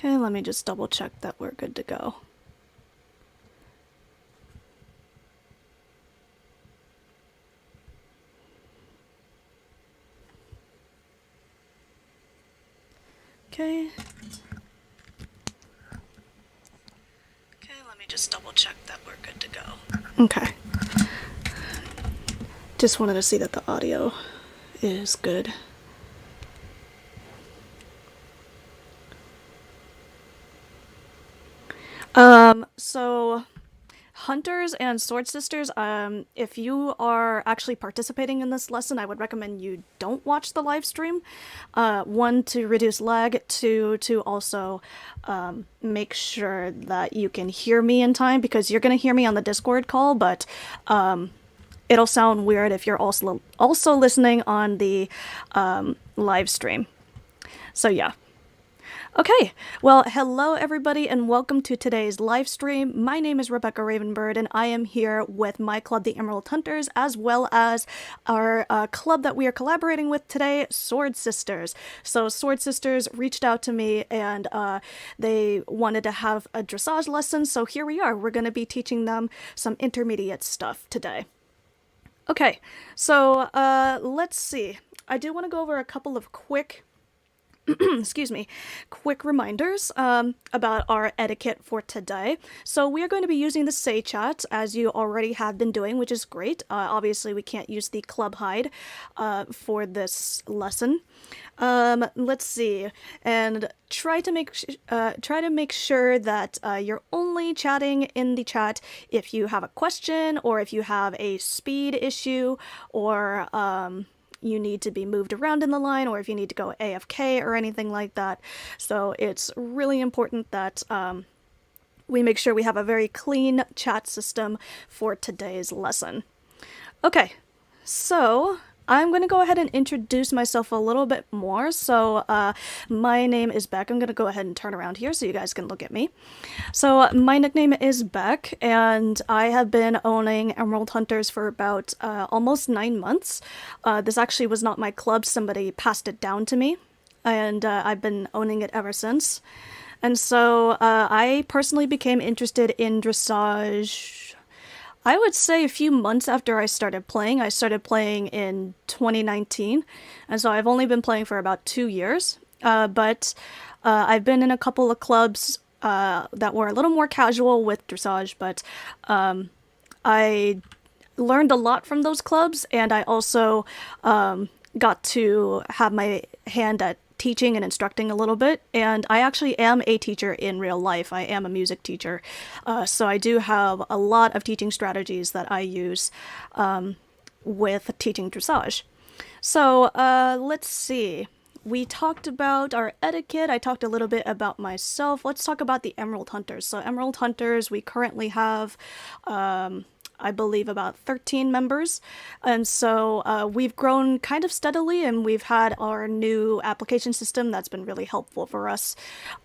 Okay, let me just double check that we're good to go. Okay. Okay, let me just double check that we're good to go. Okay. Just wanted to see that the audio is good. So Hunters and Sword Sisters, if you are actually participating in this lesson, I would recommend you don't watch the live stream. One, to reduce lag, two, to also make sure that you can hear me in time, because you're going to hear me on the Discord call, but it'll sound weird if you're also listening on the live stream. So yeah. Okay, well, hello everybody and welcome to today's live stream. My name is Rebecca Ravenbird and I am here with my club, the Emerald Hunters, as well as our club that we are collaborating with today, Sword Sisters. So Sword Sisters reached out to me and they wanted to have a dressage lesson, so here we are. We're going to be teaching them some intermediate stuff today. Okay, so let's see. I do want to go over a couple of quick excuse me, quick reminders about our etiquette for today. So we are going to be using the Say Chat, as you already have been doing, which is great. Obviously, we can't use the Club Hide for this lesson. Let's see, and try to make sure that you're only chatting in the chat if you have a question, or if you have a speed issue, or you need to be moved around in the line, or if you need to go AFK or anything like that. So it's really important that we make sure we have a very clean chat system for today's lesson. Okay, so I'm going to go ahead and introduce myself a little bit more. So my name is Beck. I'm going to go ahead and turn around here so you guys can look at me. So my nickname is Beck, and I have been owning Emerald Hunters for about almost 9 months. This actually was not my club. Somebody passed it down to me, and I've been owning it ever since. And so I personally became interested in dressage, I would say, a few months after I started playing. I started playing in 2019, and so I've only been playing for about 2 years. But I've been in a couple of clubs that were a little more casual with dressage, but I learned a lot from those clubs, and I also got to have my hand at teaching and instructing a little bit, and I actually am a teacher in real life. I am a music teacher, so I do have a lot of teaching strategies that I use with teaching dressage. So let's see. We talked about our etiquette. I talked a little bit about myself. Let's talk about the Emerald Hunters. So Emerald Hunters, we currently have I believe about 13 members, and so we've grown kind of steadily, and we've had our new application system that's been really helpful for us.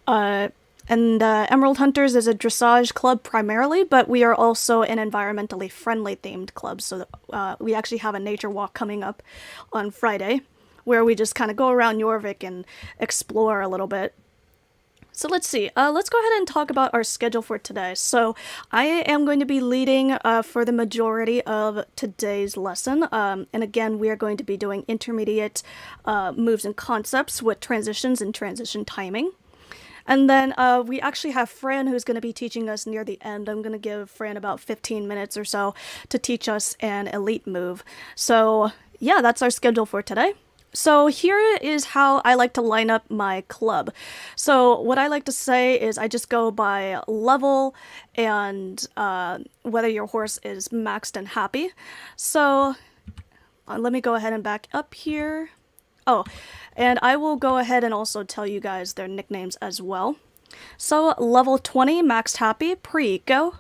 And Emerald Hunters is a dressage club primarily, but we are also an environmentally friendly themed club, so we actually have a nature walk coming up on Friday, where we just kind of go around Jorvik and explore a little bit. So let's see, let's go ahead and talk about our schedule for today. So I am going to be leading for the majority of today's lesson. And again, we are going to be doing intermediate moves and concepts with transitions and transition timing. And then we actually have Fran, who's going to be teaching us near the end. I'm going to give Fran about 15 minutes or so to teach us an elite move. So yeah, that's our schedule for today. So here is how I like to line up my club. So what I like to say is I just go by level and whether your horse is maxed and happy. So let me go ahead and back up here. Oh, and I will go ahead and also tell you guys their nicknames as well. So level 20, maxed happy, pre-go.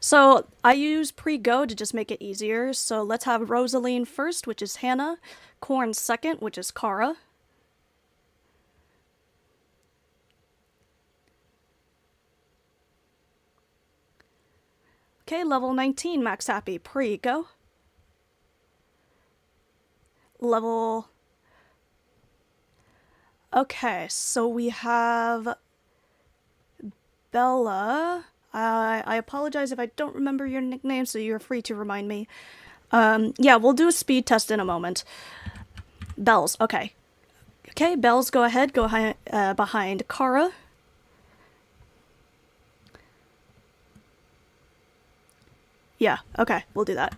So I use pre-go to just make it easier. So let's have Rosaline first, which is Hannah. Corn second, which is Kara. Okay, level 19, max happy, pre-go. Level Okay, so we have Bella. I apologize if I don't remember your nickname, so you're free to remind me. Yeah, we'll do a speed test in a moment. Bells, okay. Okay, Bells, go ahead. Go behind Kara. Yeah, okay, we'll do that.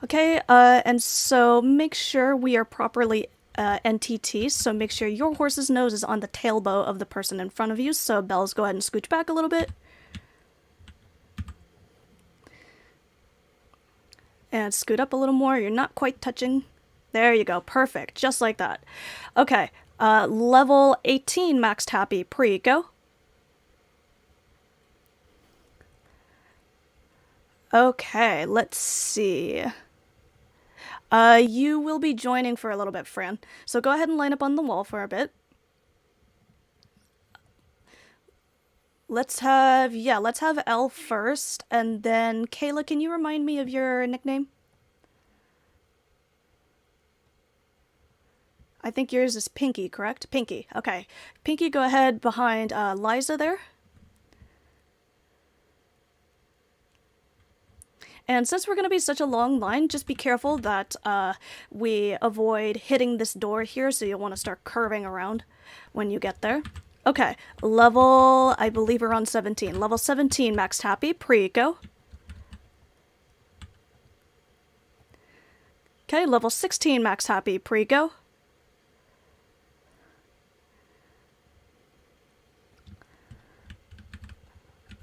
Okay, and so make sure we are properly NTT, so make sure your horse's nose is on the tailbow of the person in front of you. So Bells, go ahead and scooch back a little bit. And scoot up a little more. You're not quite touching. There you go. Perfect. Just like that. Okay. Level 18 maxed happy. Pre, go. Okay, let's see. You will be joining for a little bit, Fran. So go ahead and line up on the wall for a bit. Let's have Elle first, and then Kayla, can you remind me of your nickname? I think yours is Pinky, correct? Pinky, okay. Pinky, go ahead behind Liza there. And since we're going to be such a long line, just be careful that we avoid hitting this door here, so you'll want to start curving around when you get there. Okay, level, I believe we're on 17. Level 17, maxed happy, pre, go. Okay, level 16, max happy, pre, go.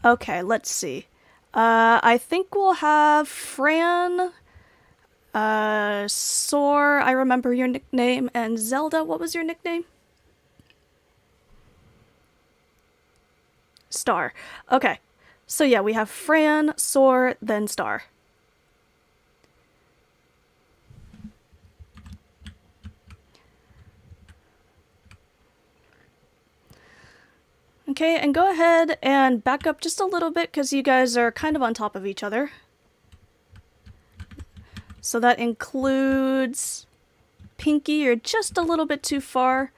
Okay, let's see. I think we'll have Fran, Soar, I remember your nickname, and Zelda, what was your nickname? Star. Okay, so yeah, we have Fran, Soar, then Star. Okay, and go ahead and back up just a little bit because you guys are kind of on top of each other. So that includes Pinky, you're just a little bit too far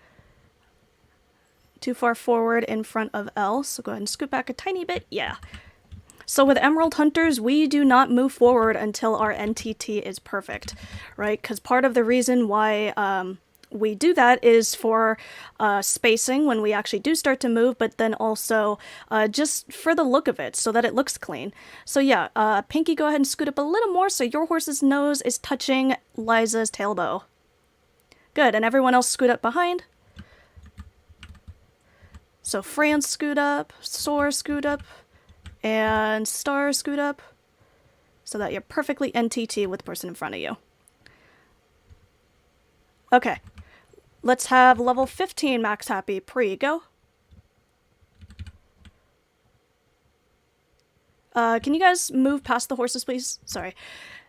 forward in front of Elle. So go ahead and scoot back a tiny bit. Yeah. So with Emerald Hunters, we do not move forward until our NTT is perfect, right? Because part of the reason why we do that is for spacing when we actually do start to move, but then also just for the look of it, so that it looks clean. So yeah, Pinky, go ahead and scoot up a little more so your horse's nose is touching Liza's tailbow. Good, and everyone else scoot up behind. So Fran scoot up, Soar scoot up, and Star scoot up, so that you're perfectly NTT with the person in front of you. Okay. Let's have level 15 max happy pre, go. Can you guys move past the horses, please? Sorry,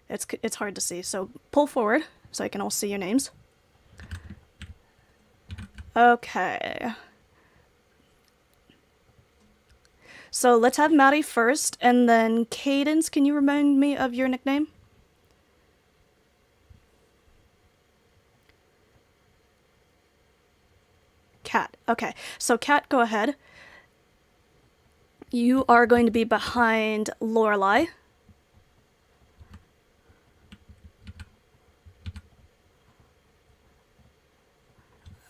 it's hard to see, so pull forward so I can all see your names. Okay. So let's have Maddie first, and then Cadence, can you remind me of your nickname? Cat. Okay, so Cat, go ahead. You are going to be behind Lorelei.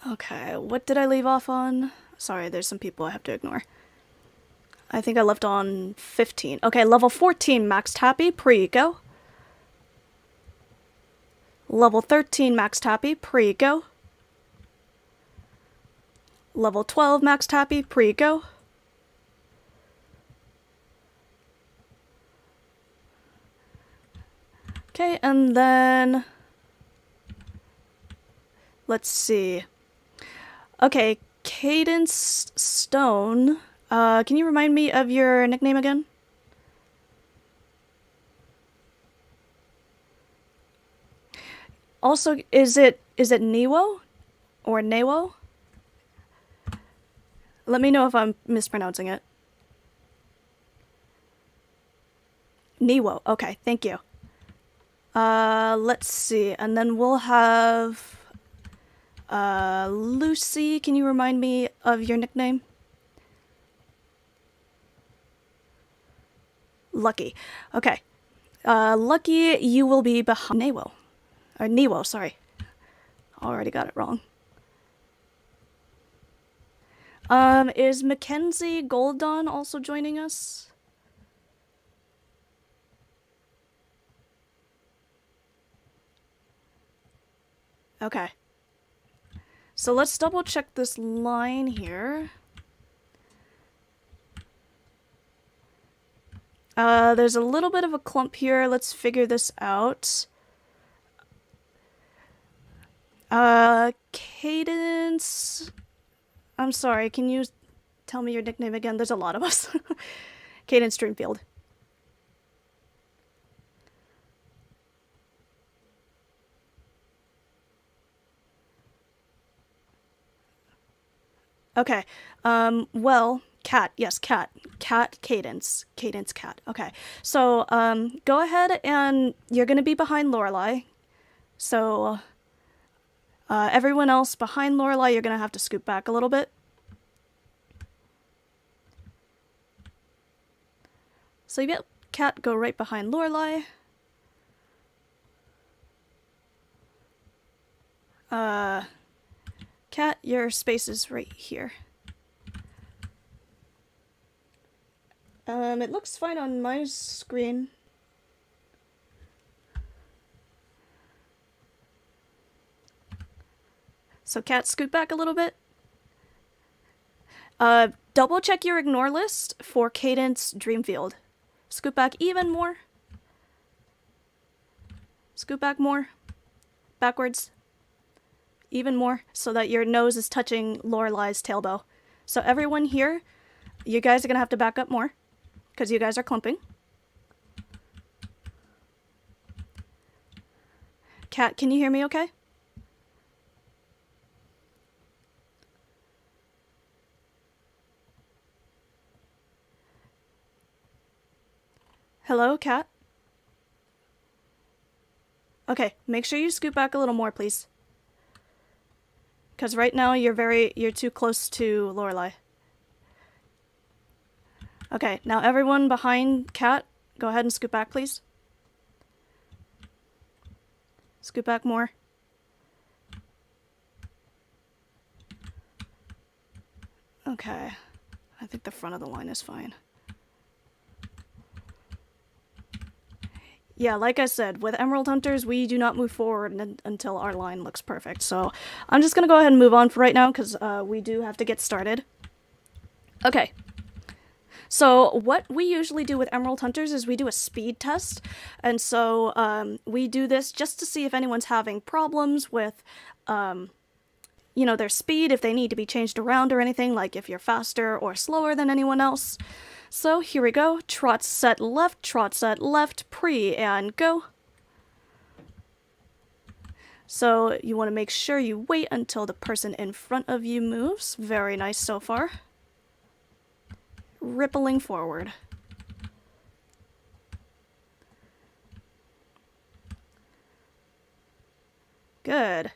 Okay, what did I leave off on? Sorry, there's some people I have to ignore. I think I left on 15. Okay, level 14 maxed happy, pre, go. Level 13 maxed happy, pre, go. Level 12 maxed happy, pre, go. Okay, and then let's see. Okay, Cadence Stone. Can you remind me of your nickname again? Also, is it Niwo or Newo? Let me know if I'm mispronouncing it. Niwo. Okay, thank you. Let's see, and then we'll have Lucy, can you remind me of your nickname? Lucky. Okay. Lucky, you will be behind Newo. Or Newo, sorry. Already got it wrong. Is Mackenzie Golden also joining us? Okay. So let's double check this line here. There's a little bit of a clump here. Let's figure this out. Cadence... I'm sorry, can you tell me your nickname again? There's a lot of us. Cadence Dreamfield. Okay, well, Cat, yes, Cat. Cat, Cadence. Cadence, Cat. Okay, so, go ahead and you're gonna be behind Lorelei. So, everyone else behind Lorelei, you're gonna have to scoot back a little bit. So you get Cat, go right behind Lorelei. Cat, your space is right here. It looks fine on my screen. So Cat, scoot back a little bit. Double check your ignore list for Cadence Dreamfield. Scoot back even more. Scoot back more. Backwards. Even more, so that your nose is touching Lorelei's tailbow. So everyone here, you guys are gonna have to back up more, because you guys are clumping. Cat, can you hear me okay? Hello, Cat? Okay, make sure you scoot back a little more, please. Because right now you're too close to Lorelei. Okay, now everyone behind Cat, go ahead and scoot back, please. Scoot back more. Okay, I think the front of the line is fine. Yeah, like I said, with Emerald Hunters, we do not move forward until our line looks perfect. So I'm just going to go ahead and move on for right now because we do have to get started. Okay. So what we usually do with Emerald Hunters is we do a speed test. And so we do this just to see if anyone's having problems with, you know, their speed, if they need to be changed around or anything, like if you're faster or slower than anyone else. So here we go. Trot set left, pre, and go. So you want to make sure you wait until the person in front of you moves. Very nice so far. Rippling forward. Good.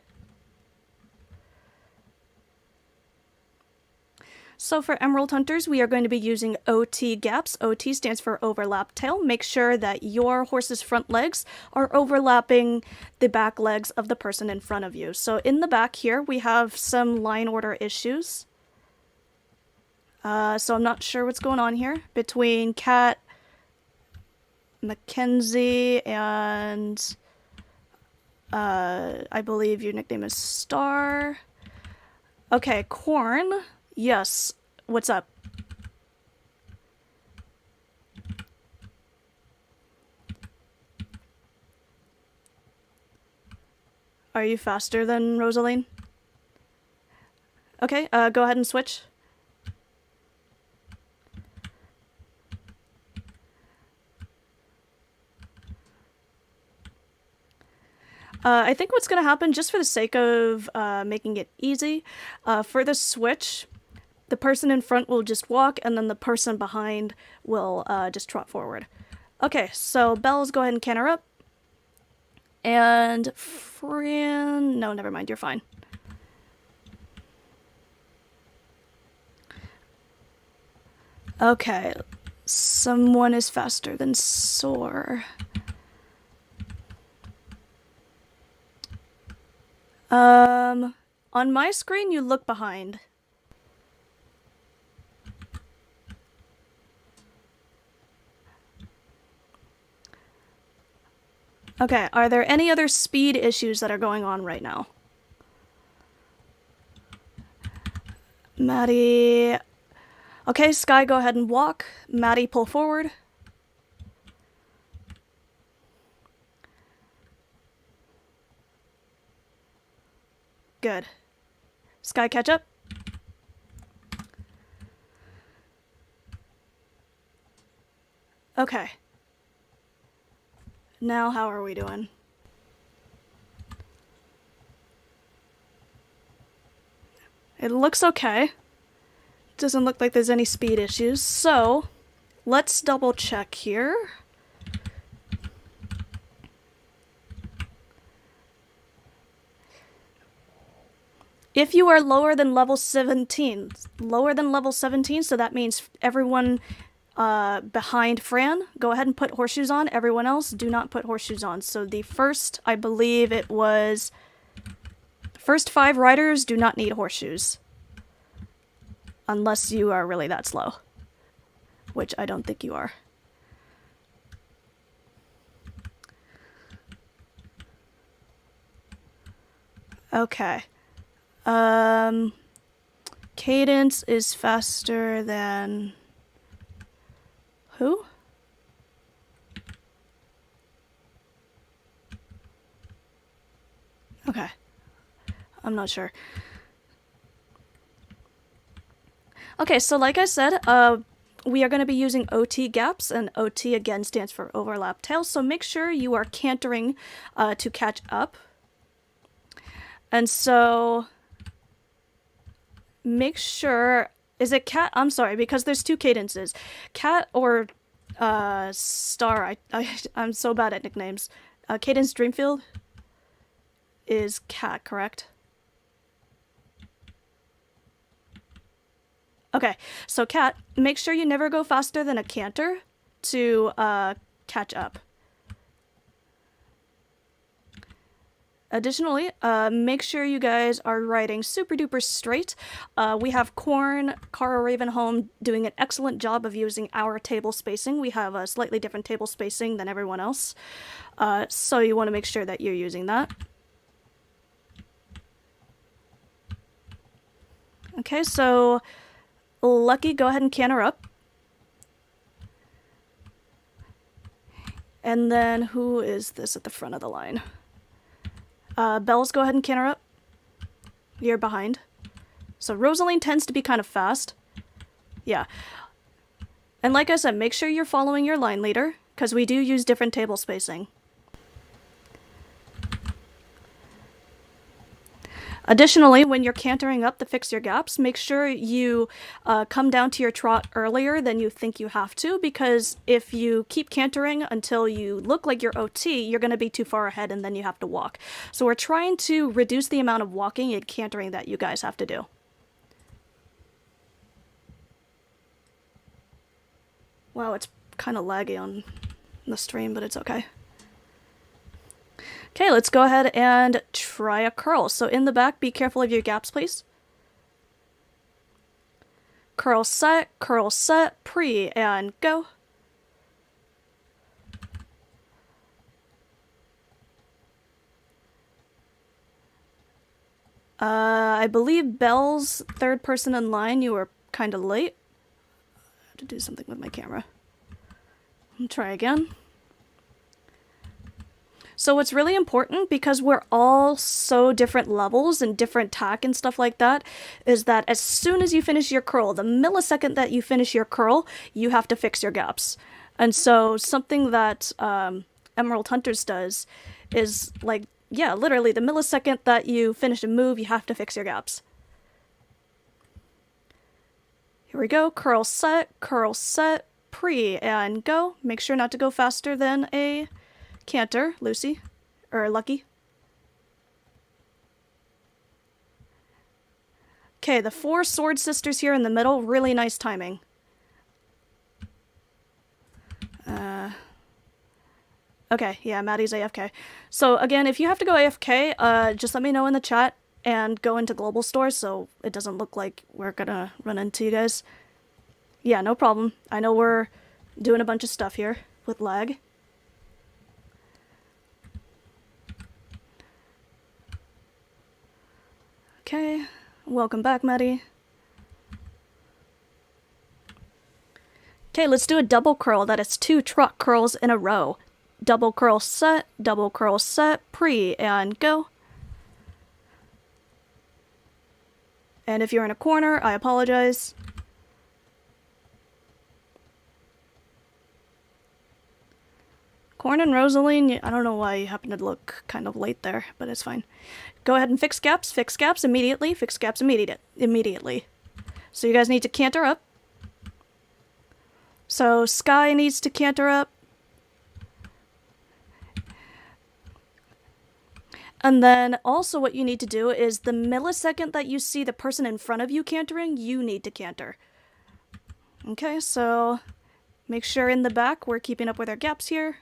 So for Emerald Hunters, we are going to be using OT gaps. OT stands for overlap tail. Make sure that your horse's front legs are overlapping the back legs of the person in front of you. So in the back here, we have some line order issues. So I'm not sure what's going on here between Cat, Mackenzie, and I believe your nickname is Star. Okay, Corn. Yes. What's up? Are you faster than Rosaline? Okay, go ahead and switch. I think what's going to happen, just for the sake of making it easy, for the switch, the person in front will just walk, and then the person behind will just trot forward. Okay, so Bells, go ahead and canter up. And Fran... No, never mind, you're fine. Okay, someone is faster than Soar. On my screen, you look behind. Okay, are there any other speed issues that are going on right now? Maddie... Okay, Sky, go ahead and walk. Maddie, pull forward. Good. Sky, catch up. Okay. Now how are we doing? It looks okay. Doesn't look like there's any speed issues, so let's double check here. If you are lower than level 17, so that means everyone behind Fran, go ahead and put horseshoes on. Everyone else, do not put horseshoes on. So the first, I believe it was, first 5 riders do not need horseshoes. Unless you are really that slow. Which I don't think you are. Okay. Cadence is faster than... Who? Okay. I'm not sure. Okay, so like I said, we are going to be using OT gaps, and OT again stands for overlap tail, so make sure you are cantering to catch up. And so make sure, is it cat? I'm sorry, because there's 2 cadences. Cat or Star, I'm so bad at nicknames. Cadence Dreamfield is cat, correct? Okay, so Cat, make sure you never go faster than a canter to catch up. Additionally, make sure you guys are riding super duper straight. We have Corn, Cara Ravenholm doing an excellent job of using our table spacing. We have a slightly different table spacing than everyone else. So you want to make sure that you're using that. Okay, so Lucky, go ahead and canter up. And then who is this at the front of the line? Bells, go ahead and canter up. You're behind. So Rosaline tends to be kind of fast. Yeah. And like I said, make sure you're following your line leader, because we do use different table spacing. Additionally, when you're cantering up to fix your gaps, make sure you come down to your trot earlier than you think you have to, because if you keep cantering until you look like you're OT, you're going to be too far ahead and then you have to walk. So we're trying to reduce the amount of walking and cantering that you guys have to do. Wow, it's kind of laggy on the stream, but it's okay. Okay, let's go ahead and try a curl. So in the back, be careful of your gaps, please. Curl set, pre, and go. I believe Belle's third person in line, you were kind of late. I have to do something with my camera. I'll try again. So what's really important, because we're all so different levels and different tack and stuff like that, is that as soon as you finish your curl, the millisecond that you finish your curl, you have to fix your gaps. And so something that Emerald Hunters does is like, yeah, literally the millisecond that you finish a move, you have to fix your gaps. Here we go, curl set, pre, and go. Make sure not to go faster than a canter, Lucy, or Lucky. Okay, the 4 sword sisters here in the middle, really nice timing. Okay, yeah, Maddie's AFK. So again, if you have to go AFK, just let me know in the chat and go into global store so it doesn't look like we're gonna run into you guys. Yeah, no problem. I know we're doing a bunch of stuff here with lag. Okay, welcome back, Maddie. Okay, let's do a double curl. That is 2 truck curls in a row. Double curl set, pre, and go. And if you're in a corner, I apologize. Corn and Rosaline, I don't know why you happen to look kind of late there, but it's fine. Go ahead and fix gaps immediately, immediately. So you guys need to canter up. So Sky needs to canter up. And then also what you need to do is the millisecond that you see the person in front of you cantering, you need to canter. Okay, so make sure in the back we're keeping up with our gaps here.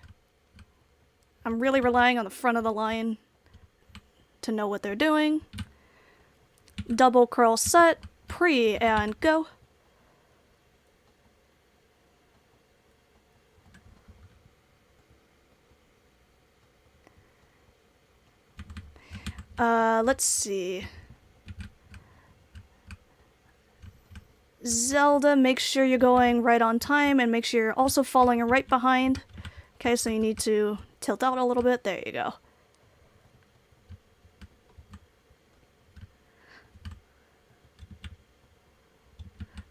I'm really relying on the front of the line to know what they're doing. Double curl set, pre, and go. Let's see. Zelda, make sure you're going right on time and make sure you're also falling right behind. Okay, so you need to tilt out a little bit. There you go.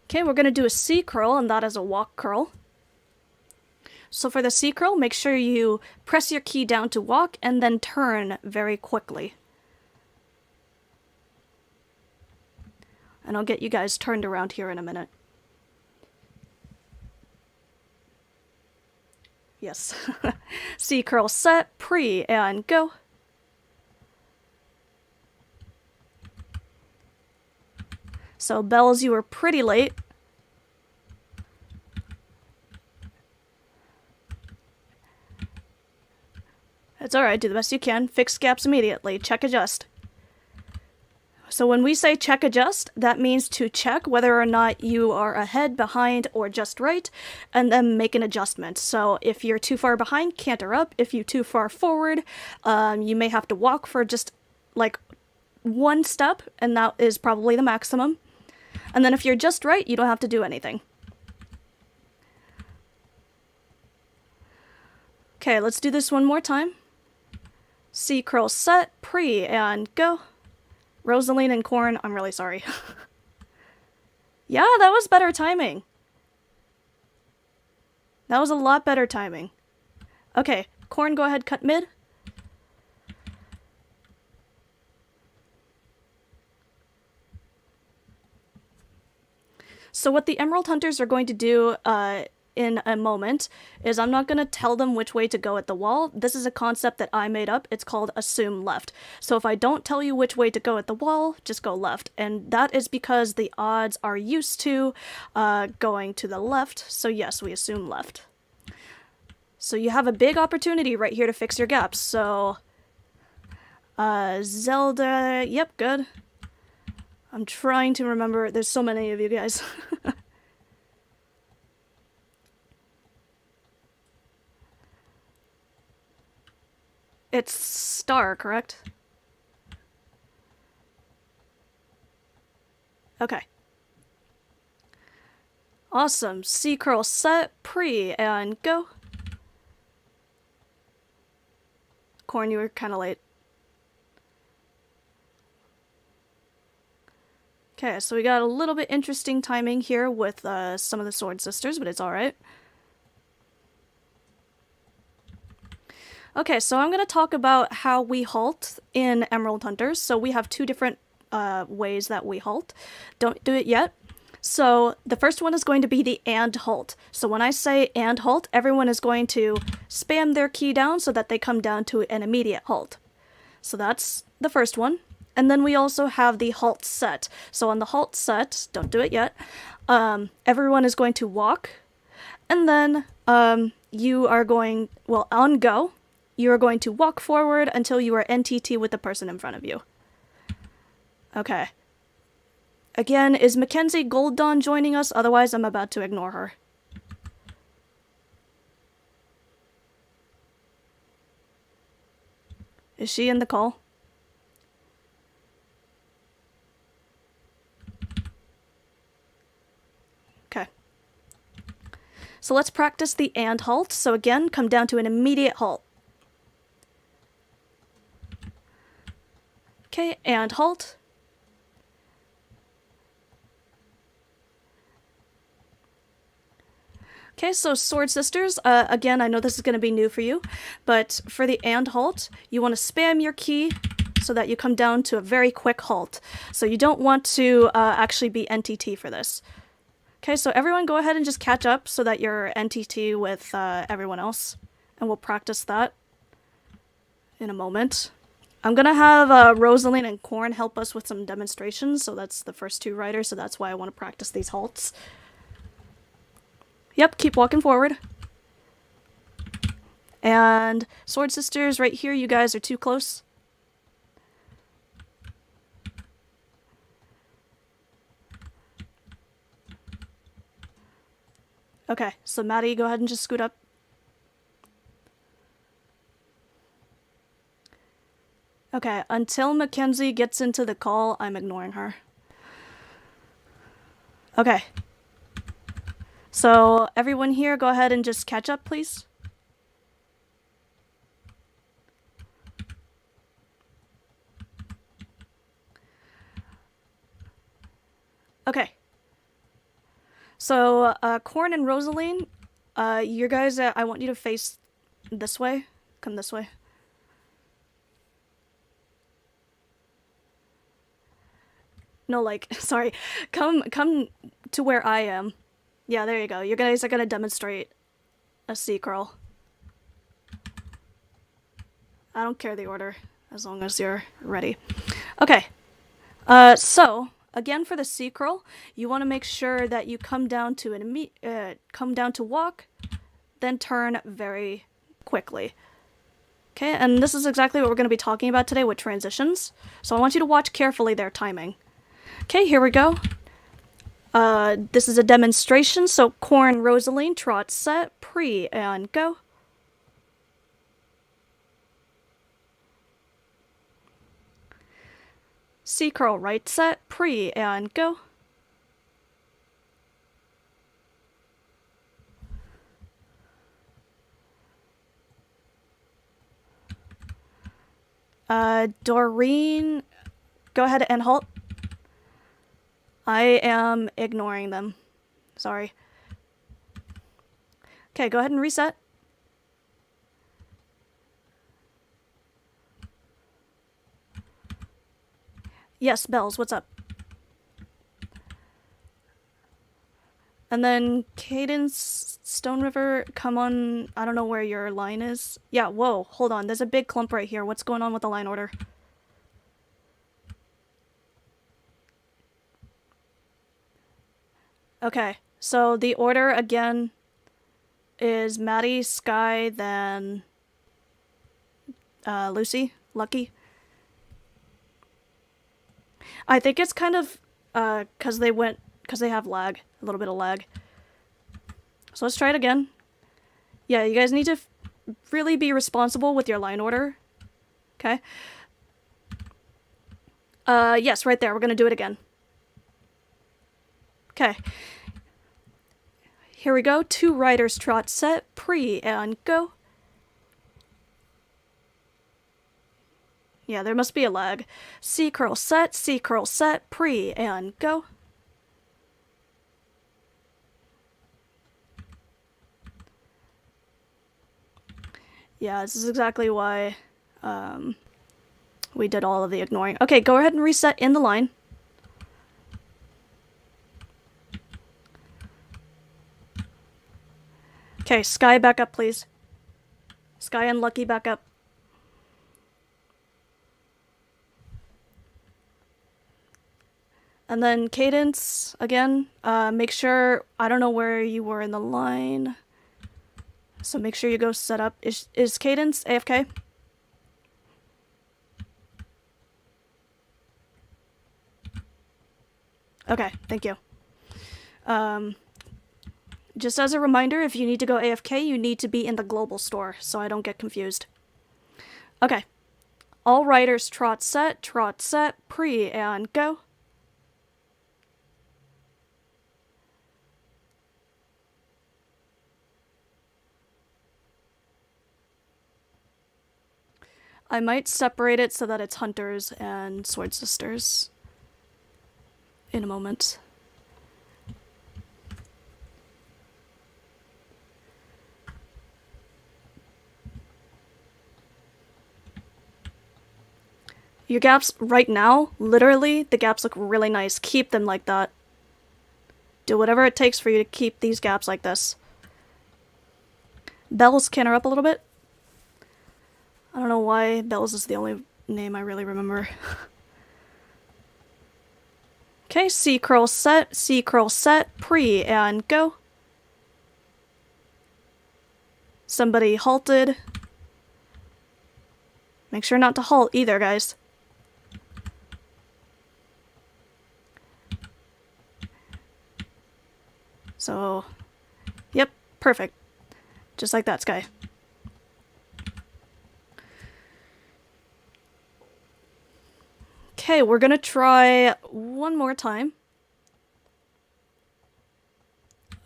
Okay, we're going to do a C curl, and that is a walk curl. So for the C curl, make sure you press your key down to walk and then turn very quickly. And I'll get you guys turned around here in a minute. Yes. C curl set, pre, and go. So Bells, you were pretty late. It's alright, do the best you can. Fix gaps immediately. Check adjust. So when we say check adjust, that means to check whether or not you are ahead, behind, or just right, and then make an adjustment. So if you're too far behind, canter up. If you're too far forward, you may have to walk for just like 1 step, and that is probably the maximum. And then if you're just right, you don't have to do anything. Okay, let's do this one more time. C curl set, pre, and go. Rosaline and Corn, I'm really sorry. Yeah, that was better timing. That was a lot better timing. Okay, Corn, go ahead, cut mid. So what the Emerald Hunters are going to do in a moment is I'm not going to tell them which way to go at the wall. This is a concept that I made up. It's called assume left. So if I don't tell you which way to go at the wall, just go left. And that is because the odds are used to going to the left. So yes, we assume left. So you have a big opportunity right here to fix your gaps. So Zelda, yep, good. I'm trying to remember. There's so many of you guys. It's Star, correct? Okay. Awesome. C curl set, pre, and go. Corn, you were kind of late. Okay, so we got a little bit interesting timing here with some of the Sword Sisters, but it's alright. Okay, so I'm going to talk about how we halt in Emerald Hunters. So we have 2 different ways that we halt. Don't do it yet. So the first one is going to be the and halt. So when I say and halt, everyone is going to spam their key down so that they come down to an immediate halt. So that's the first one. And then we also have the halt set. So on the halt set, don't do it yet, everyone is going to walk. And then you are going, well, on go, you are going to walk forward until you are NTT with the person in front of you. Okay. Again, is Mackenzie Gold Dawn joining us? Otherwise, I'm about to ignore her. Is she in the call? Okay. So let's practice the and halt. So again, come down to an immediate halt. Okay, and halt. Okay, so Sword Sisters, again, I know this is going to be new for you, but for the and halt, you want to spam your key so that you come down to a very quick halt. So you don't want to actually be NTT for this. Okay, so everyone go ahead and just catch up so that you're NTT with everyone else, and we'll practice that in a moment. I'm going to have Rosaline and Korn help us with some demonstrations, so that's the first two writers, so that's why I want to practice these halts. Yep, keep walking forward. And Sword Sisters, right here, you guys are too close. Okay, so Maddie, go ahead and just scoot up. Okay, until Mackenzie gets into the call, I'm ignoring her. Okay. So, everyone here, go ahead and just catch up, please. Okay. So, Korn and Rosaline, you guys, I want you to face this way. Come this way. No, like, sorry. Come to where I am. Yeah, there you go. You guys are gonna demonstrate a C curl. I don't care the order, as long as you're ready. Okay. So again, for the C curl, you want to make sure that you come down to walk, then turn very quickly. Okay, and this is exactly what we're going to be talking about today with transitions. So I want you to watch carefully their timing. Okay, here we go. This is a demonstration, so Korn, Rosaline, trot, set, pre, and go. C curl, right, set, pre, and go. Doreen, go ahead and halt. I am ignoring them. Sorry. Okay, go ahead and reset. Yes, Bells, what's up? And then Cadence, Stone River, come on. I don't know where your line is. Yeah, whoa, hold on. There's a big clump right here. What's going on with the line order? Okay, so the order again is Maddie, Sky, then Lucy, Lucky. I think it's kind of because they have lag, a little bit of lag. So let's try it again. Yeah, you guys need to really be responsible with your line order. Okay. Yes, right there. We're gonna do it again. Okay. Here we go. 2 riders trot, set, pre, and go. Yeah, there must be a lag. C curl, set, pre, and go. Yeah, this is exactly why we did all of the ignoring. Okay, go ahead and reset in the line. Okay, Sky back up, please. Sky and Lucky back up. And then Cadence, again, make sure, I don't know where you were in the line. So make sure you go set up. Is Cadence AFK? Okay, thank you. Just as a reminder, if you need to go AFK, you need to be in the global store, so I don't get confused. Okay. All riders trot set, pre, and go. I might separate it so that it's hunters and sword sisters in a moment. Your gaps right now, literally, the gaps look really nice. Keep them like that. Do whatever it takes for you to keep these gaps like this. Bells, can her up a little bit. I don't know why Bells is the only name I really remember. Okay, C curl set, pre, and go. Somebody halted. Make sure not to halt either, guys. So, yep, perfect. Just like that, Sky. Okay, we're gonna try one more time.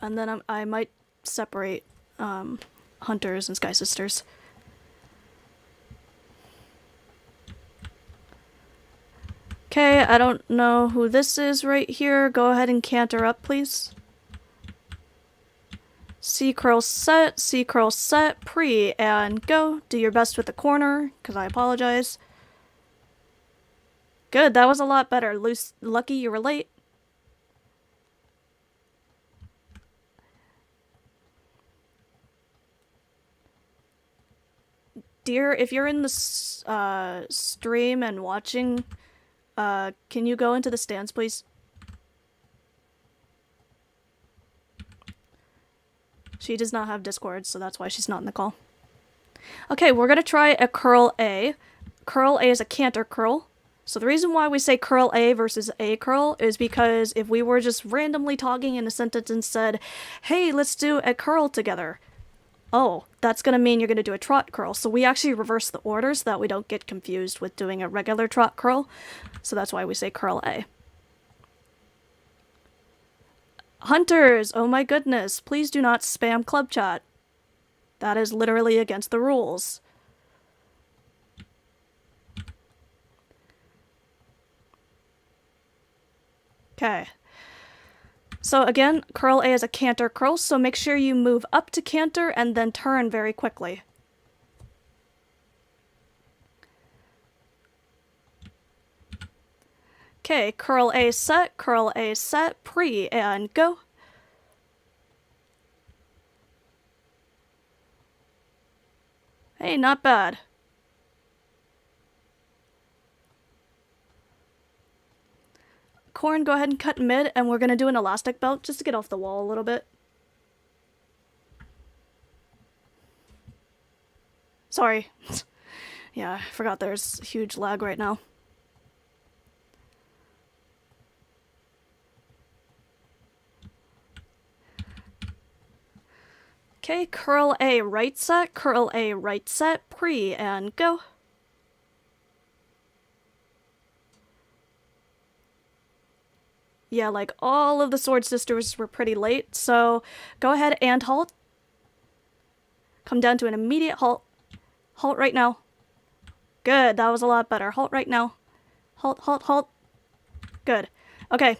And then I might separate Hunters and Sky Sisters. Okay, I don't know who this is right here. Go ahead and canter up, please. C curl set, pre, and go. Do your best with the corner, because I apologize. Good, that was a lot better. Lucky you were late. Dear, if you're in the stream and watching, can you go into the stands, please? She does not have Discord, so that's why she's not in the call. Okay, we're gonna try a curl A. Curl A is a canter curl. So the reason why we say curl A versus A curl is because if we were just randomly talking in a sentence and said, hey, let's do a curl together. Oh, that's gonna mean you're gonna do a trot curl. So we actually reverse the order so that we don't get confused with doing a regular trot curl. So that's why we say curl A. Hunters, oh my goodness, please do not spam club chat. That is literally against the rules. Okay. So again, curl A is a canter curl, so make sure you move up to canter and then turn very quickly. Okay, curl A set, pre, and go. Hey, not bad. Corn, go ahead and cut mid, and we're gonna do an elastic belt just to get off the wall a little bit. Sorry. Yeah, I forgot there's huge lag right now. Okay, curl A right set, pre, and go. Yeah, like all of the Sword Sisters were pretty late, so go ahead and halt. Come down to an immediate halt. Halt right now. Good, that was a lot better. Halt right now. Halt, halt, halt. Good. Okay.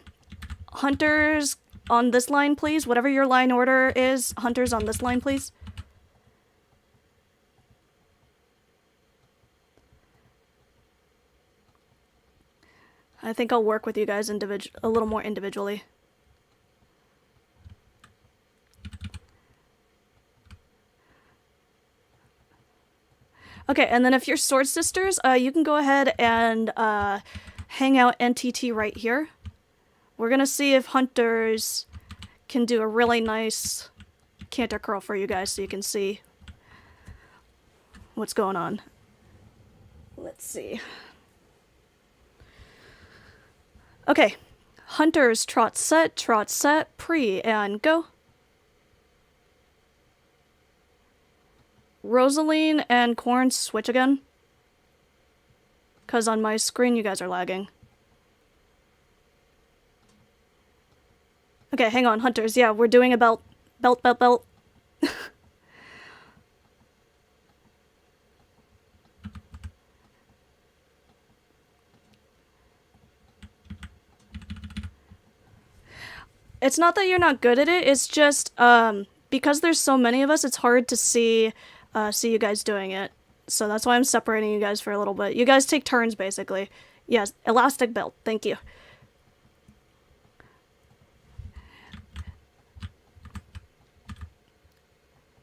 Hunters on this line, please. Whatever your line order is, hunters on this line, please. I think I'll work with you guys a little more individually. Okay, and then if you're Sword Sisters, you can go ahead and hang out NTT right here. We're gonna see if Hunters can do a really nice canter curl for you guys so you can see what's going on. Let's see. Okay. Hunters, trot, set, pre, and go. Rosaline and Corn, switch again. Because on my screen, you guys are lagging. Okay, hang on, Hunters. Yeah, we're doing a belt. Belt. It's not that you're not good at it, it's just, because there's so many of us, it's hard to see you guys doing it. So that's why I'm separating you guys for a little bit. You guys take turns, basically. Yes, elastic belt, thank you.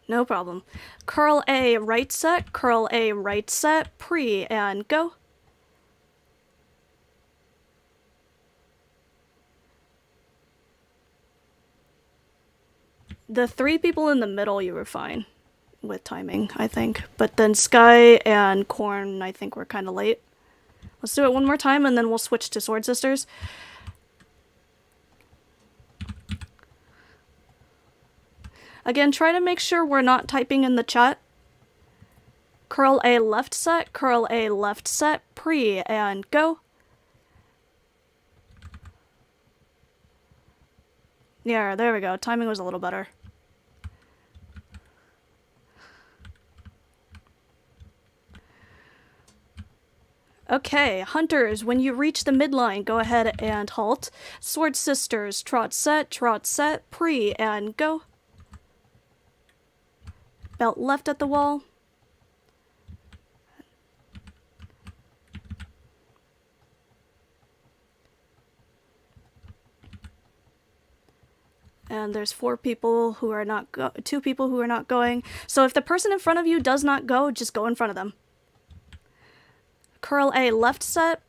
No problem. Curl A, right set, pre, and go. The 3 people in the middle, you were fine with timing, I think. But then Sky and Corn, I think, were kind of late. Let's do it one more time, and then we'll switch to Sword Sisters. Again, try to make sure we're not typing in the chat. Curl A left set, pre, and go. Yeah, there we go. Timing was a little better. Okay, Hunters, when you reach the midline, go ahead and halt. Sword Sisters, trot, set, pre, and go. Belt left at the wall. And there's 4 people who are not 2 people who are not going. So if the person in front of you does not go, just go in front of them. Curl A left set,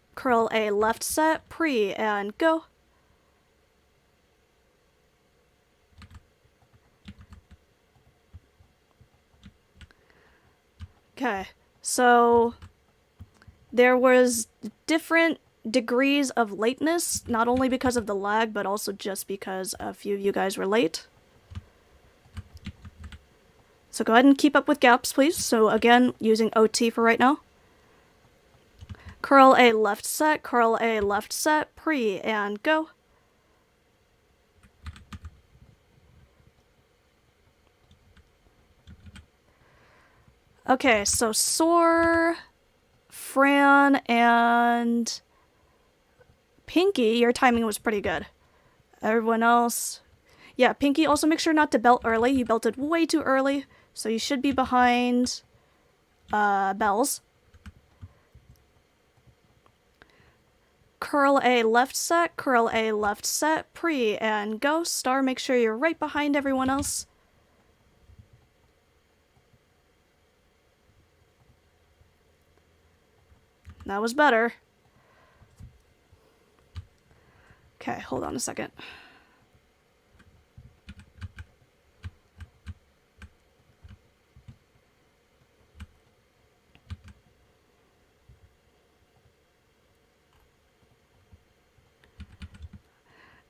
pre, and go. Okay, so there was different degrees of lateness, not only because of the lag, but also just because a few of you guys were late. So go ahead and keep up with gaps, please. So again, using OT for right now. Curl A left set, pre, and go. Okay, so Soar, Fran, and Pinky, your timing was pretty good. Everyone else... Yeah, Pinky, also make sure not to belt early. You belted way too early, so you should be behind Bells. Curl A left set, pre, and go. Star, make sure you're right behind everyone else. That was better. Okay, hold on a second.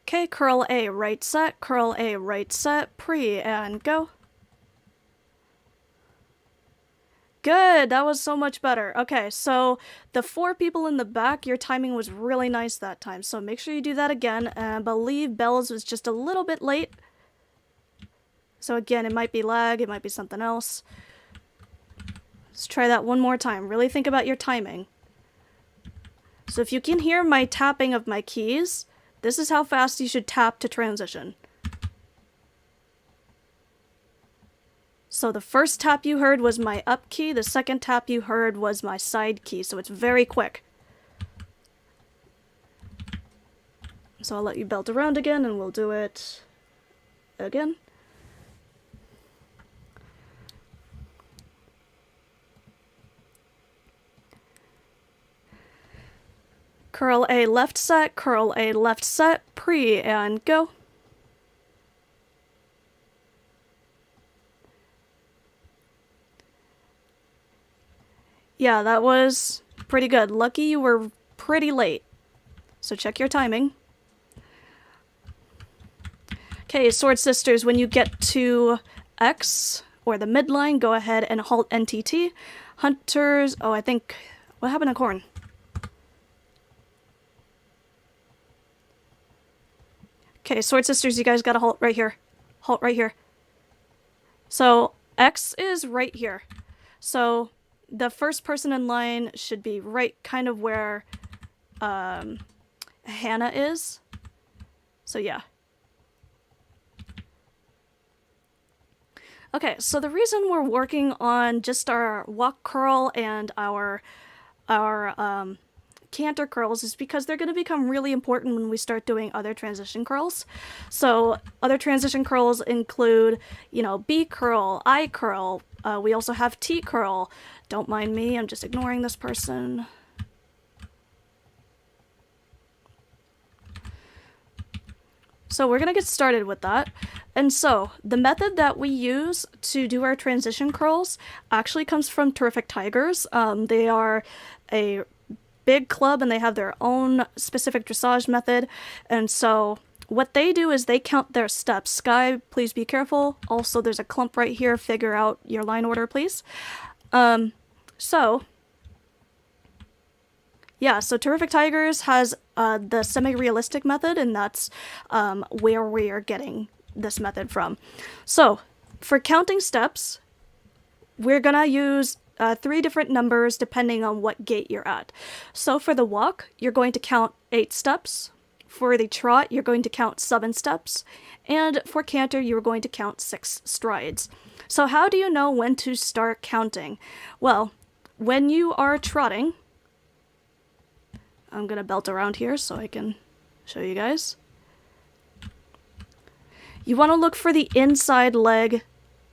Okay, curl A right set, pre, and go. Good, that was so much better. Okay, so the 4 people in the back, your timing was really nice that time, so make sure you do that again. And I believe Bells was just a little bit late. So again, it might be lag, it might be something else. Let's try that one more time. Really think about your timing. So if you can hear my tapping of my keys, this is how fast you should tap to transition. So the first tap you heard was my up key, the second tap you heard was my side key, so it's very quick. So I'll let you belt around again and we'll do it again. Curl A left set, pre, and go. Yeah, that was pretty good. Lucky you were pretty late. So check your timing. Okay, Sword Sisters, when you get to X, or the midline, go ahead and halt NTT. Hunters, oh, I think, what happened to Corn? Okay, Sword Sisters, you guys gotta halt right here. Halt right here. So, X is right here. So, the first person in line should be right kind of where Hannah is. So, yeah. Okay, so the reason we're working on just our walk curl and our canter curls is because they're going to become really important when we start doing other transition curls. So other transition curls include, you know, B curl, I curl. We also have T curl. Don't mind me, I'm just ignoring this person. So we're going to get started with that. And so the method that we use to do our transition curls actually comes from Terrific Tigers. They are a big club and they have their own specific dressage method. And so what they do is they count their steps. Sky, please be careful. Also, there's a clump right here. Figure out your line order, please. Yeah, so Terrific Tigers has the semi-realistic method, and that's where we are getting this method from. So, for counting steps, we're gonna use 3 different numbers depending on what gait you're at. So for the walk, you're going to count 8 steps. For the trot, you're going to count 7 steps. And for canter, you're going to count 6 strides. So how do you know when to start counting? Well, when you are trotting, I'm gonna belt around here so I can show you guys. You want to look for the inside leg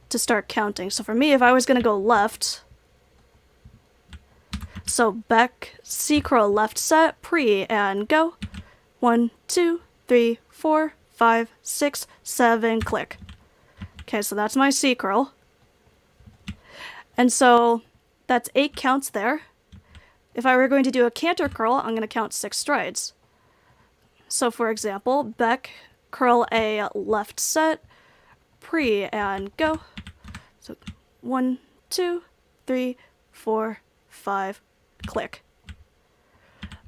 to start counting. So for me, if I was gonna go left, so back, C curl, left set, pre, and go. 1, 2, 3, 4, 5, 6, 7, click. Okay, so that's my C curl. And so that's 8 counts there. If I were going to do a canter curl, I'm going to count 6 strides. So for example, back, curl A, left set, pre, and go. So 1, 2, 3, 4, 5, click.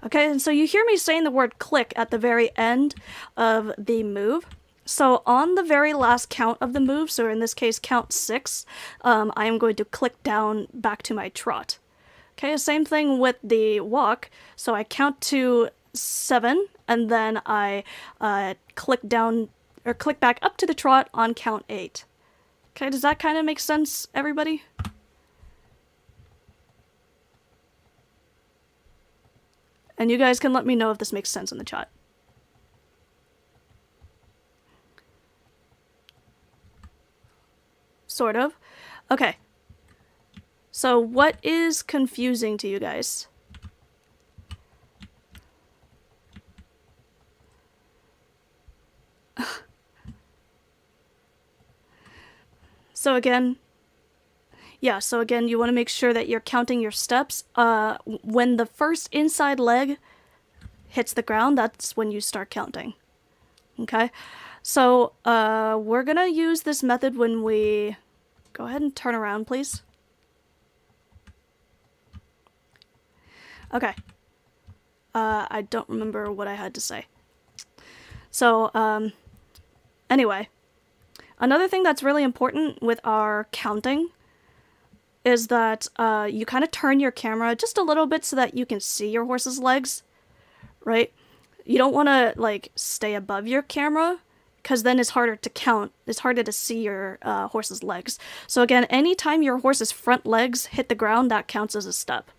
Okay, and so you hear me saying the word click at the very end of the move. So on the very last count of the move, so in this case count 6, I am going to click down back to my trot. Okay, same thing with the walk. So I count to 7, and then I click down, or click back up to the trot on count 8. Okay, does that kind of make sense, everybody? And you guys can let me know if this makes sense in the chat. Sort of. Okay. So what is confusing to you guys? So again, you want to make sure that you're counting your steps. When the first inside leg hits the ground, that's when you start counting. Okay? So we're going to use this method when we... Go ahead and turn around, please. Okay. I don't remember what I had to say. So, anyway. Another thing that's really important with our counting is that you kind of turn your camera just a little bit so that you can see your horse's legs, right? You don't want to, like, stay above your camera, because then it's harder to count. It's harder to see your horse's legs. So again, anytime your horse's front legs hit the ground, that counts as a step.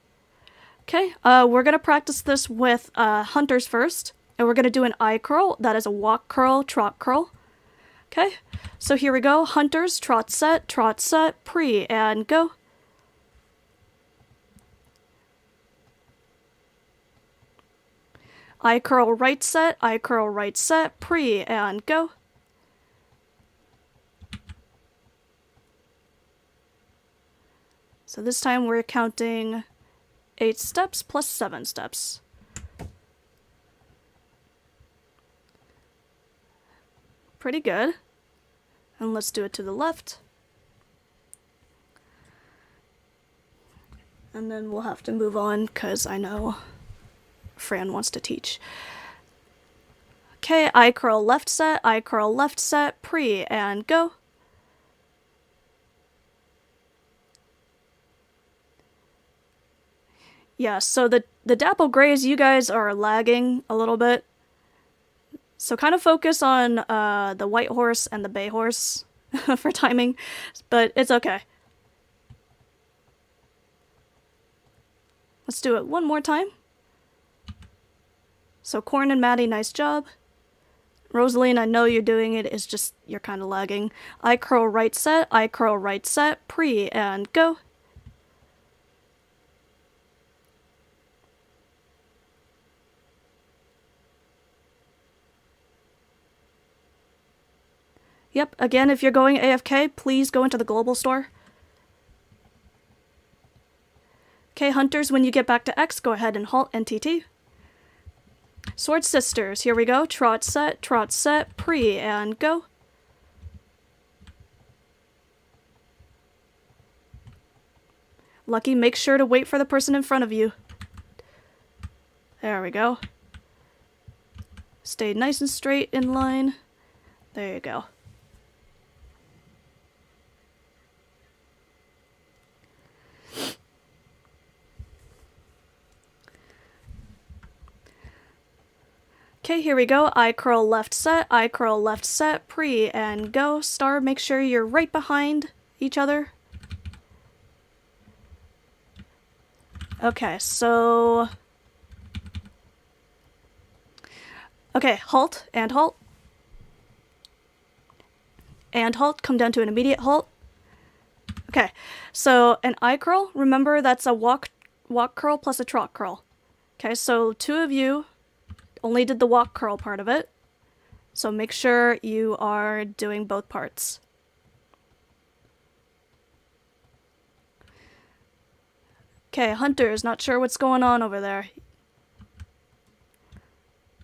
Okay, we're going to practice this with hunters first, and we're going to do an I curl. That is a walk curl, trot curl. Okay, so here we go. Hunters, trot set, pre, and go. I curl right set, pre, and go. So this time we're counting 8 steps plus 7 steps. Pretty good. And let's do it to the left. And then we'll have to move on because I know Fran wants to teach. Okay, I curl left set, pre, and go. Yeah, so the dapple grays, you guys are lagging a little bit. So kind of focus on the white horse and the bay horse for timing, but it's okay. Let's do it one more time. So Corn and Maddie, nice job. Rosaline, I know you're doing it, it's just you're kind of lagging. I curl right set, pre, and go. Yep, again, if you're going AFK, please go into the global store. Okay, hunters, when you get back to X, go ahead and halt NTT. Sword Sisters, here we go. Trot set, pre, and go. Lucky, make sure to wait for the person in front of you. There we go. Stay nice and straight in line. There you go. Okay, here we go. I curl left set, pre, and go. Star, make sure you're right behind each other. Okay, so... Okay, halt, and halt. And halt, come down to an immediate halt. Okay, so an I curl, remember that's a walk curl plus a trot curl. Okay, so 2 of you only did the walk curl part of it, so make sure you are doing both parts. Okay, hunters, not sure what's going on over there.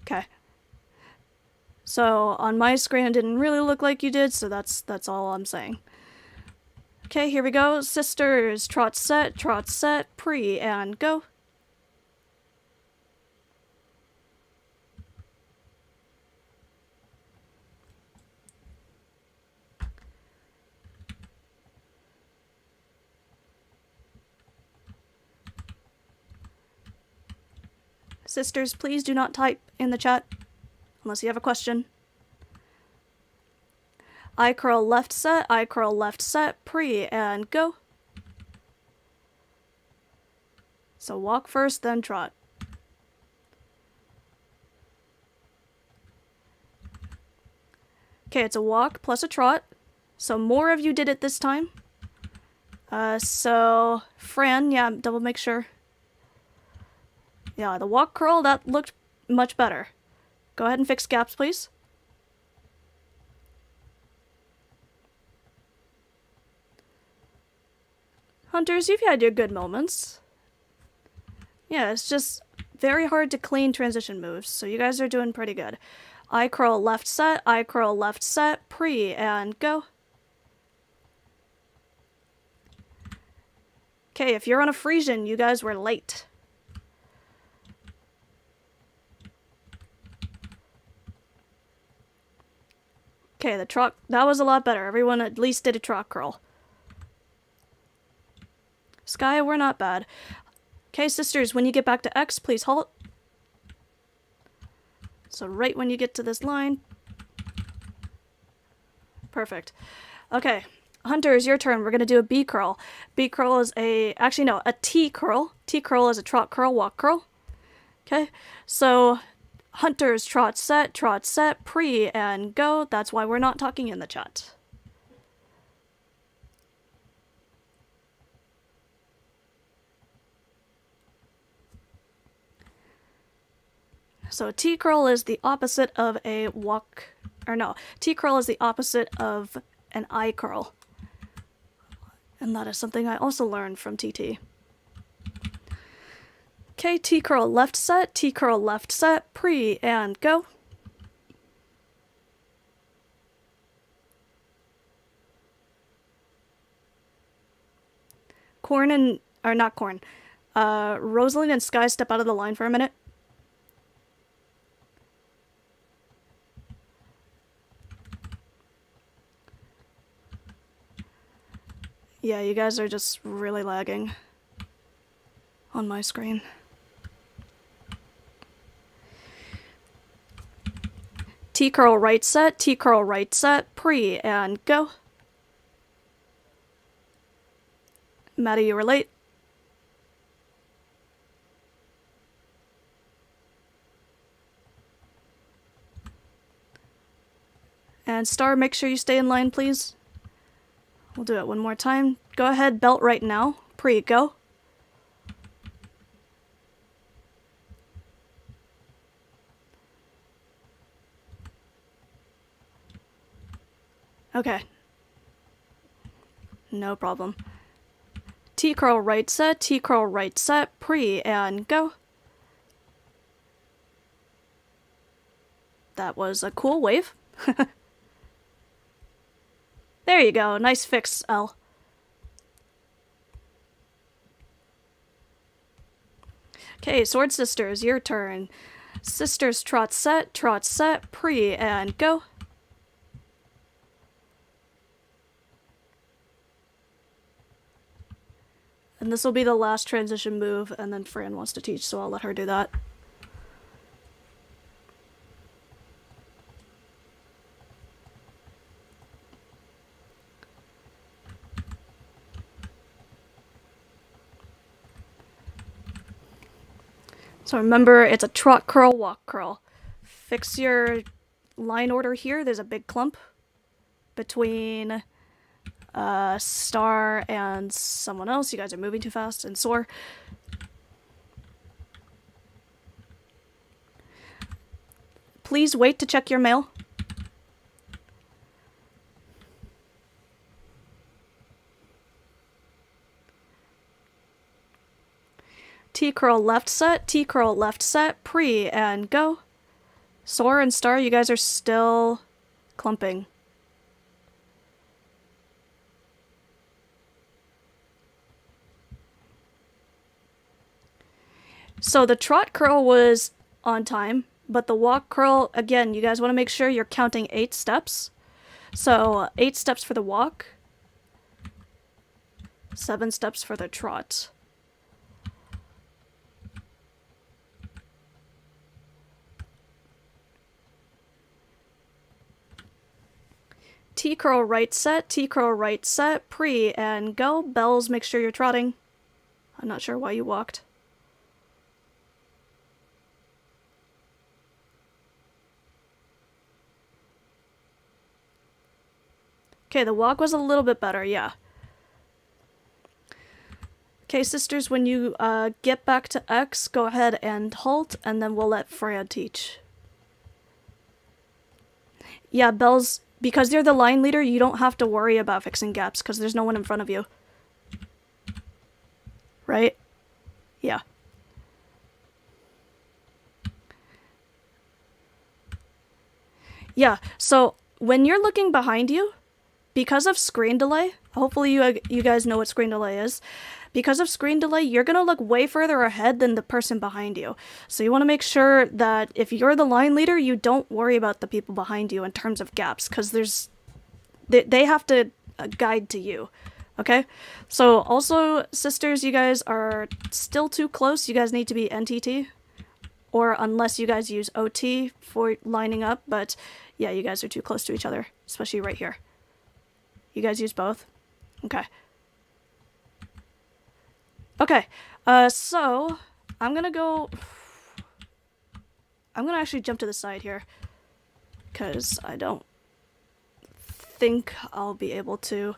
Okay. So on my screen it didn't really look like you did, so that's all I'm saying. Okay, here we go. Sisters, trot set, pre, and go. Sisters, please do not type in the chat unless you have a question. I curl left set, pre, and go. So walk first, then trot. Okay, it's a walk plus a trot, so more of you did it this time. So Fran, yeah, double make sure. Yeah, the walk curl, that looked much better. Go ahead and fix gaps, please. Hunters, you've had your good moments. Yeah, it's just very hard to clean transition moves, so you guys are doing pretty good. I curl left set, pre, and go. Okay, if you're on a Frisian, you guys were late. Okay, the trot, that was a lot better. Everyone at least did a trot curl. Sky, we're not bad. Okay, sisters, when you get back to X, please halt. So right when you get to this line. Perfect. Okay, hunters, your turn. We're going to do a B curl. B curl is a T curl. T curl is a trot curl, walk curl. Okay, so hunters, trot set, pre, and go. That's why we're not talking in the chat. So a T curl is the opposite of a walk, or no, T curl is the opposite of an I curl. And that is something I also learned from TT. Okay, T curl left set, T curl left set, pre, and go. Rosalind and Sky step out of the line for a minute. Yeah, you guys are just really lagging on my screen. T curl right set, T curl right set, pre, and go. Maddie, you were late. And Star, make sure you stay in line, please. We'll do it one more time. Go ahead, belt right now. Pre, go. Okay. No problem. T curl right set, T curl right set, pre, and go. That was a cool wave. There you go. Nice fix, L. Okay, Sword Sisters, your turn. Sisters, trot set, pre, and go. And this will be the last transition move, and then Fran wants to teach, so I'll let her do that. So remember, it's a trot curl, walk curl. Fix your line order here. There's a big clump between Star and someone else. You guys are moving too fast. And Soar. Please wait to check your mail. T curl left set, T curl left set, pre, and go. Soar and Star, you guys are still clumping. So the trot curl was on time, but the walk curl, again, you guys want to make sure you're counting 8 steps. So 8 steps for the walk, 7 steps for the trot. T curl right set, pre, and go. Bells, make sure you're trotting. I'm not sure why you walked. Okay, the walk was a little bit better, yeah. Okay, sisters, when you get back to X, go ahead and halt, and then we'll let Freya teach. Yeah, Bells, because you're the line leader, you don't have to worry about fixing gaps, because there's no one in front of you. Right? Yeah. Yeah, so when you're looking behind you, because of screen delay, hopefully you guys know what screen delay is. Because of screen delay, you're going to look way further ahead than the person behind you. So you want to make sure that if you're the line leader, you don't worry about the people behind you in terms of gaps, because they have to guide to you. Okay? So also, sisters, you guys are still too close. You guys need to be NTT, or unless you guys use OT for lining up, but yeah, you guys are too close to each other, especially right here. You guys use both? Okay. Okay, so I'm gonna actually jump to the side here, because I don't think I'll be able to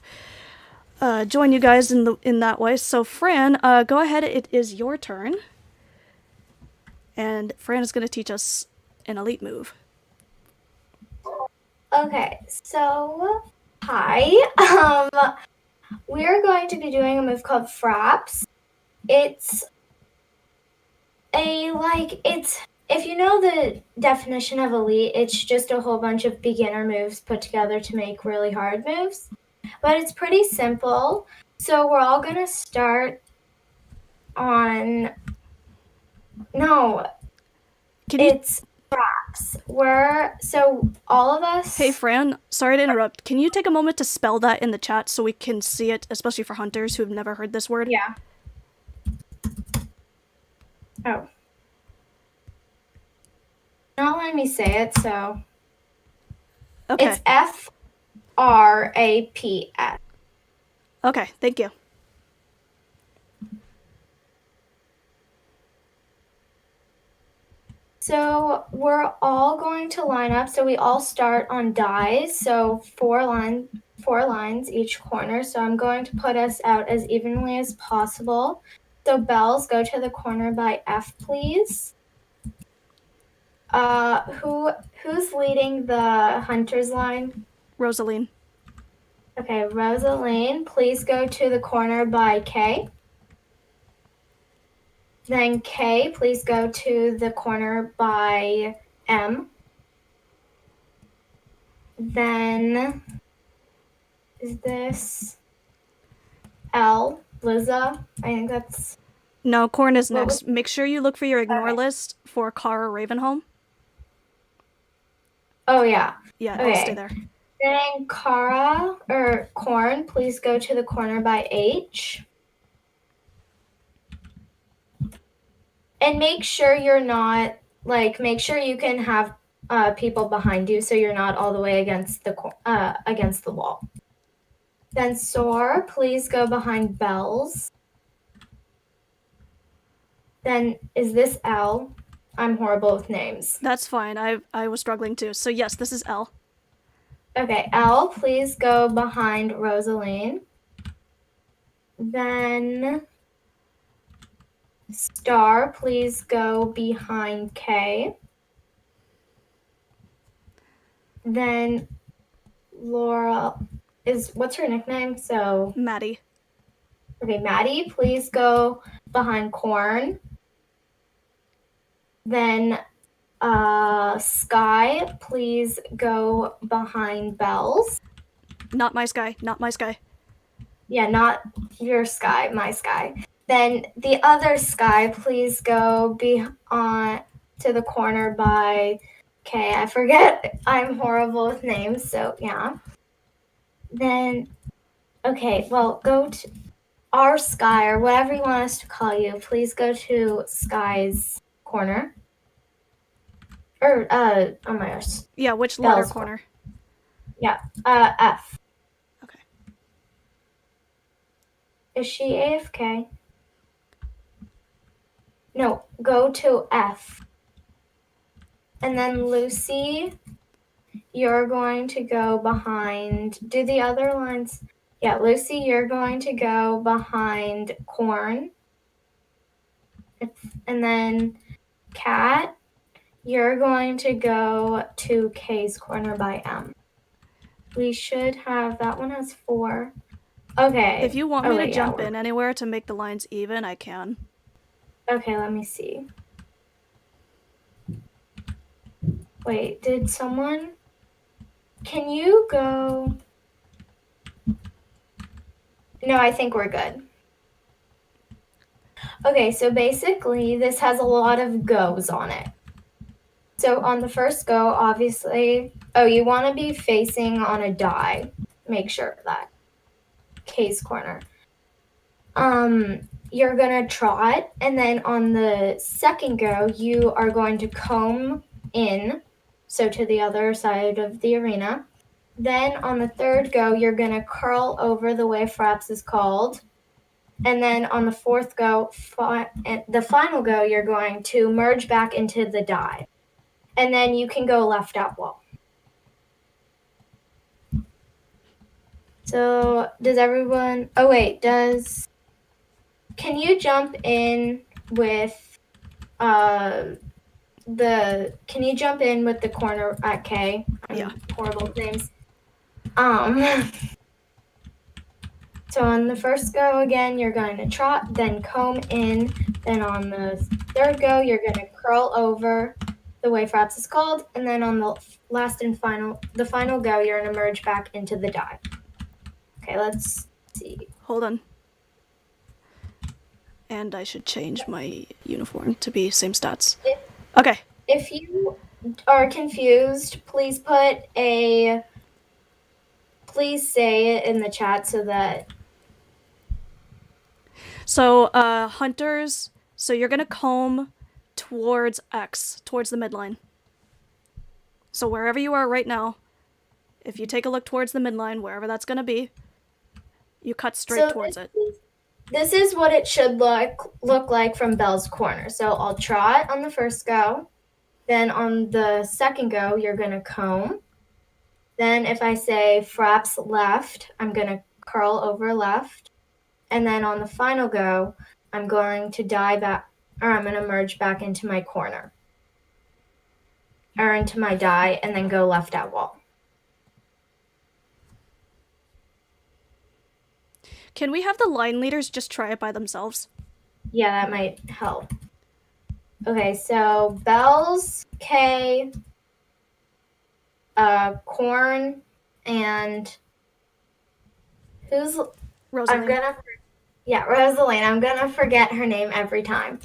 join you guys in that way. So Fran, go ahead, it is your turn. And Fran is gonna teach us an elite move. Okay, so hi. We're going to be doing a move called Fraps. It's like, if you know the definition of elite, it's just a whole bunch of beginner moves put together to make really hard moves. But it's pretty simple. So we're all going to start on... No. It's traps. So all of us... Hey, Fran, sorry to interrupt. Can you take a moment to spell that in the chat so we can see it, especially for hunters who have never heard this word? Yeah. Oh. Not letting me say it, so... Okay. It's F-R-A-P-S. Okay, thank you. So we're all going to line up. So we all start on dies. So four lines each corner. So I'm going to put us out as evenly as possible. So bells, go to the corner by F, please. Who's leading the hunter's line? Rosaline. Okay, Rosaline, please go to the corner by K. Then K, please go to the corner by M. Then, is this L, Liza? I think that's... No, Corn is next. Make sure you look for your ignore list for Cara Ravenholm. Oh, yeah. Yeah, okay. I'll stay there. Then Corn, please go to the corner by H. And make sure you're not, make sure you can have people behind you so you're not all the way against the wall. Then Soar, please go behind Bells. Then is this L? I'm horrible with names. That's fine. I was struggling too. So yes, this is L. Okay, L, please go behind Rosaline. Then Star, please go behind K. Then Laura what's her nickname? So Maddie. Okay, Maddie, please go behind Corn. Then Sky, please go behind Bells. Not my Sky. Not my Sky. Yeah, not your Sky, my Sky. Then the other Sky, please go to the corner by K. I forget. I'm horrible with names, so yeah. Then, okay, well, go to our Sky, or whatever you want us to call you. Please go to Sky's corner. Or, oh my gosh. Yeah, which letter corner? Yeah, F. Okay. Is she AFK? No, go to F. And then Lucy, you're going to go behind, do the other lines. Yeah, Lucy, you're going to go behind Corn. And then Kat, you're going to go to K's corner by M. We should have, that one has 4. Okay. If you want me to jump in anywhere to make the lines even, I can. Okay, let me see. Wait, did someone... Can you go... No, I think we're good. Okay, so basically, this has a lot of goes on it. So on the first go, obviously... Oh, you want to be facing on a die. Make sure of that. K's corner. You're going to trot, and then on the second go, you are going to comb in, so to the other side of the arena. Then on the third go, you're going to curl over the way Fraps is called. And then on the fourth go, the final go, you're going to merge back into the die. And then you can go left out wall. So does everyone... Oh, wait, Can you jump in with Can you jump in with the corner at K? Yeah. Horrible names. So on the first go again, you're going to trot, then comb in. Then on the third go, you're going to curl over the way flaps is called. And then on the last and final go, you're going to merge back into the die. Okay, let's see. Hold on. And I should change my uniform to be same stats. Okay. If you are confused, please say it in the chat so that... So, hunters, so you're gonna comb towards X, towards the midline. So wherever you are right now, if you take a look towards the midline, wherever that's gonna be, you cut straight towards it. This is what it should look like from Belle's corner. So I'll trot on the first go. Then on the second go, you're gonna comb. Then if I say flaps left, I'm gonna curl over left. And then on the final go, I'm going to die back, or I'm going to merge back into my corner. Or into my die, and then go left at wall. Can we have the line leaders just try it by themselves? Yeah, that might help. Okay, so Belle's, K, Corn, and who's... Rosaline. Rosaline. I'm gonna forget her name every time.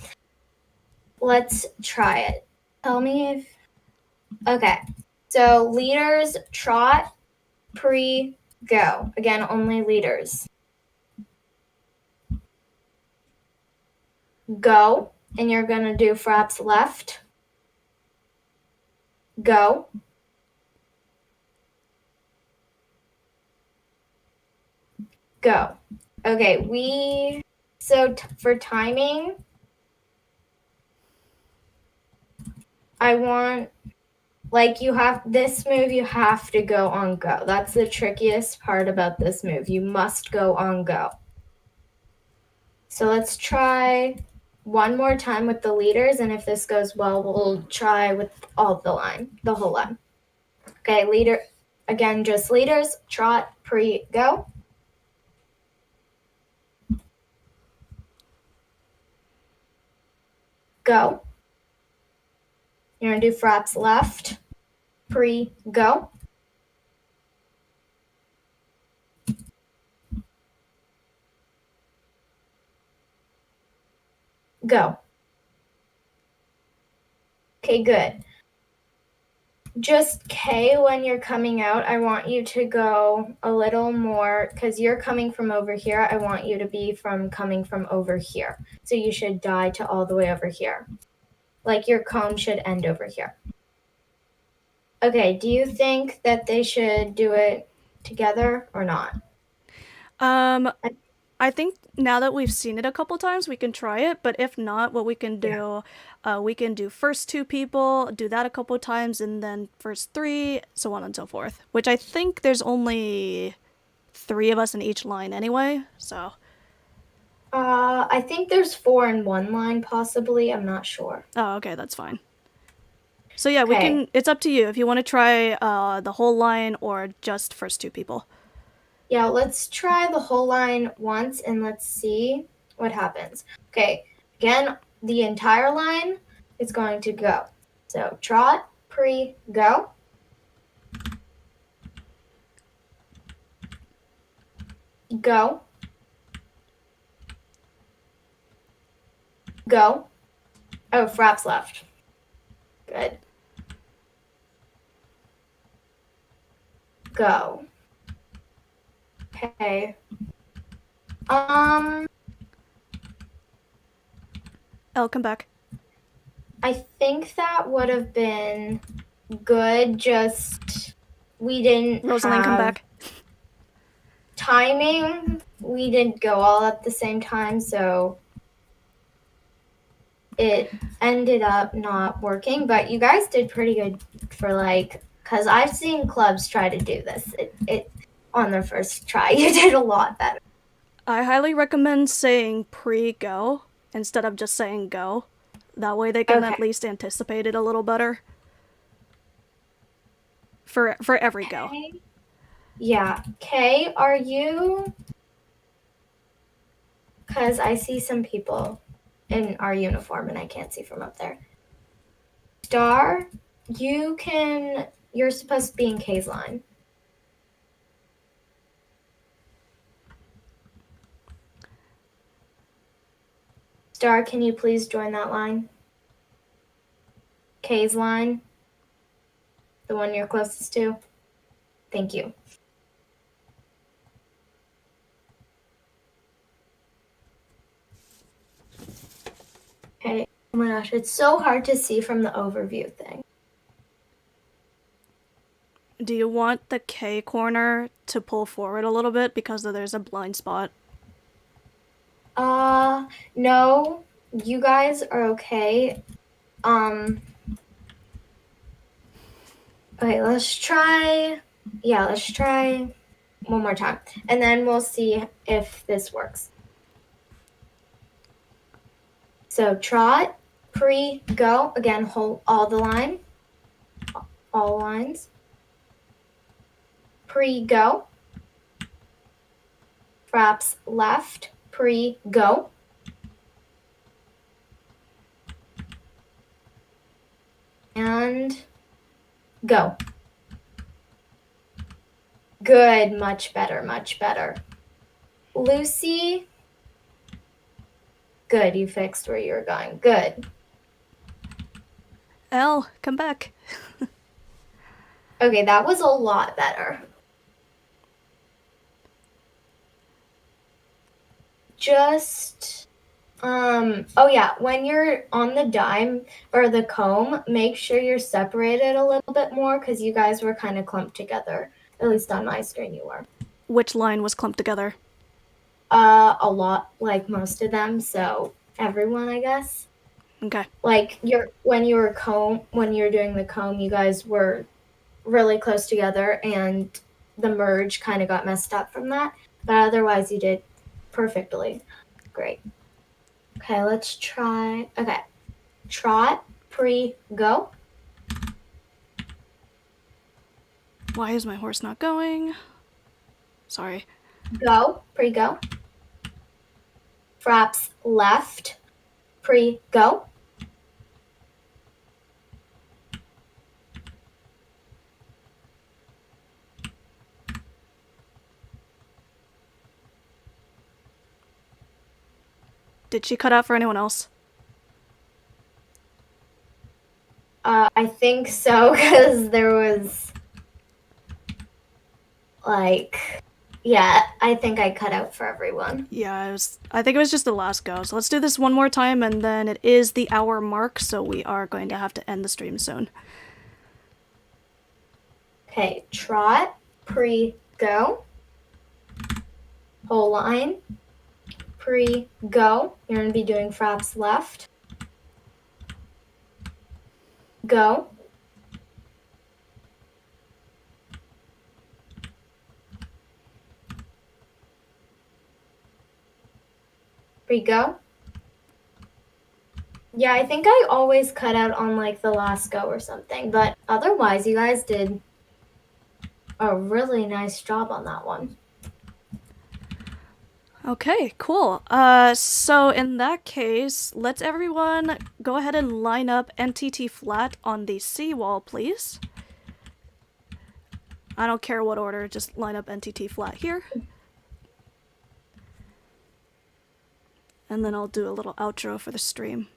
Let's try it. Tell me if... Okay. So leaders, trot, pre, go. Again, only leaders. Go, and you're gonna do flaps left. Go. Go. Okay, for timing, I want, this move, you have to go on go. That's the trickiest part about this move. You must go on go. So let's try one more time with the leaders, and if this goes well, we'll try with the whole line. Okay, again, just leaders, trot, pre, go. Go. You're going to do flaps left, pre, go. Go. Okay, good. Just K when you're coming out, I want you to go a little more, because you're coming from over here. I want you to be coming from over here. So you should die to all the way over here. Like your comb should end over here. Okay, do you think that they should do it together or not? I think now that we've seen it a couple times, we can try it. But if not, what we can do, we can do first 2 people, do that a couple times, and then first 3, so on and so forth. Which I think there's only 3 of us in each line anyway, so. I think there's 4 in one line, possibly. I'm not sure. Oh, okay, that's fine. So yeah, we can. It's up to you if you want to try the whole line or just first 2 people. Yeah, let's try the whole line once and let's see what happens. Okay, again, the entire line is going to go. So trot, pre, go. Go. Go. Oh, flaps left. Good. Go. Okay. Elle, come back. I think that would have been good, just we didn't Rosaline, come back. Timing, we didn't go all at the same time, so it ended up not working, but you guys did pretty good for because I've seen clubs try to do this. It on their first try, you did a lot better. I highly recommend saying pre-go instead of just saying go. That way they can at least anticipate it a little better. For every go. Yeah. Kay, are you because I see some people in our uniform and I can't see from up there. Star, you're supposed to be in K's line. Star, can you please join that line? K's line, the one you're closest to. Thank you. Okay. Oh my gosh, it's so hard to see from the overview thing. Do you want the K corner to pull forward a little bit because there's a blind spot? No. You guys are okay. Okay, let's try one more time. And then we'll see if this works. So trot, pre, go. Again, hold all lines. Pre, go. Fraps left, pre, go. And go. Good, much better, much better. Lucy, good, you fixed where you were going. Good. Elle, come back. Okay, that was a lot better. Just, oh yeah, when you're on the dime or the comb, make sure you're separated a little bit more because you guys were kind of clumped together. At least on my screen you were. Which line was clumped together? A lot, like most of them, so everyone, I guess. Okay. Like when you were doing the comb, you guys were really close together and the merge kind of got messed up from that. But otherwise you did perfectly. Great. Okay, let's try. Okay. Trot, pre, go. Why is my horse not going? Sorry. Go, pre, go. Fraps left, pre, go. Did she cut out for anyone else? I think so, because there was yeah, I think I cut out for everyone. Yeah, I think it was just the last go. So let's do this one more time, and then it is the hour mark, so we are going to have to end the stream soon. Okay, trot, pre, go. Whole line, pre, go. You're going to be doing fraps left. Go. Pre, go. Yeah, I think I always cut out on like the last go or something, but otherwise you guys did a really nice job on that one. Okay, cool. So in that case, let's everyone go ahead and line up NTT flat on the C wall, please. I don't care what order, just line up NTT flat here. And then I'll do a little outro for the stream.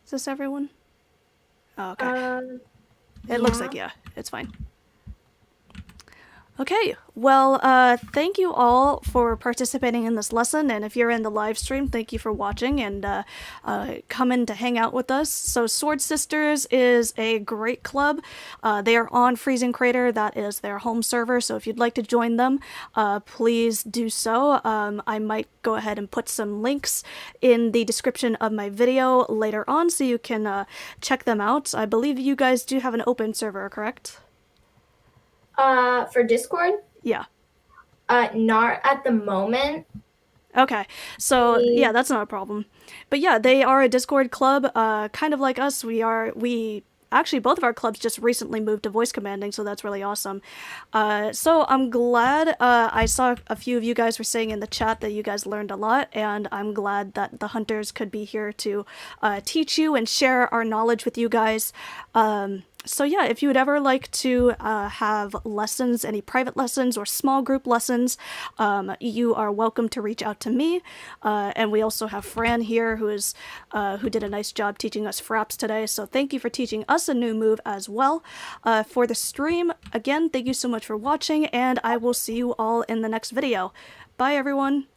Is this everyone? Oh, okay. It looks like, yeah, it's fine. Okay, well, thank you all for participating in this lesson, and if you're in the live stream, thank you for watching and coming to hang out with us. So Sword Sisters is a great club. They are on Freezing Crater. That is their home server, so if you'd like to join them, please do so. I might go ahead and put some links in the description of my video later on so you can check them out. I believe you guys do have an open server, correct? For Discord? Yeah. Not at the moment. Okay, so yeah, that's not a problem. But yeah, they are a Discord club, kind of like us. We actually both of our clubs just recently moved to voice commanding, so that's really awesome. So I'm glad. I saw a few of you guys were saying in the chat that you guys learned a lot, and I'm glad that the hunters could be here to teach you and share our knowledge with you guys. So yeah, if you would ever like to have lessons, any private lessons or small group lessons, you are welcome to reach out to me. And we also have Fran here, who did a nice job teaching us fraps today. So thank you for teaching us a new move as well. For the stream, again, thank you so much for watching, and I will see you all in the next video. Bye, everyone.